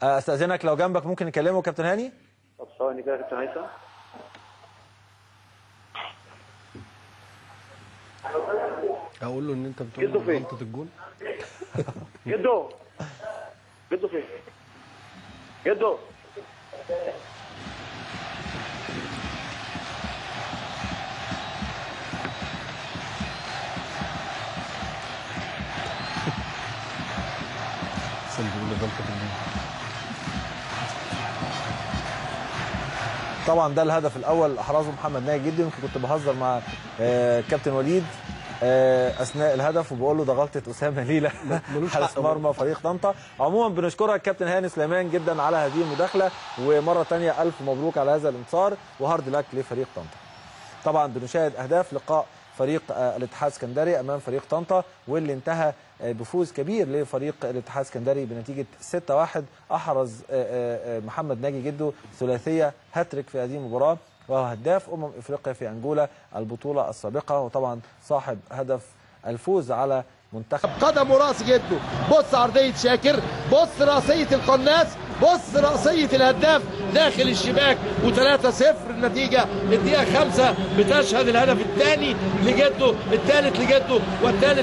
استاذنك لو جنبك ممكن نكلمه كابتن هاني. طب ثواني كده يا كابتن هيثم. اقول له ان انت بتقول غلطه الجول. جدو فين؟ جدو طبعا ده الهدف الاول احرزه محمد ناجي جدو. يمكن كنت بهزر مع كابتن وليد اثناء الهدف وبقول له ده غلطه اسامه ليلى حارس مرمى فريق طنطا. عموما بنشكرك كابتن هاني سليمان جدا على هذه المداخله، ومره ثانيه الف مبروك على هذا الانتصار وهارد لك لفريق طنطا. طبعا بنشاهد اهداف لقاء فريق الاتحاد السكندري امام فريق طنطا، واللي انتهى بفوز كبير لفريق الاتحاد السكندري بنتيجه 6-1. احرز محمد ناجي جدو ثلاثيه هاتريك في هذه المباراه، وهو هداف افريقيا في انجولا البطوله السابقه، وطبعا صاحب هدف الفوز على منتخب. قدم وراس جدو، بص عرضيه شاكر، بص راسيه القناص، بص راسيه الهداف داخل الشباك، و3-0 النتيجه. الدقيقه 5 بتشهد الهدف الثاني لجدو، الثالث لجدو والثالث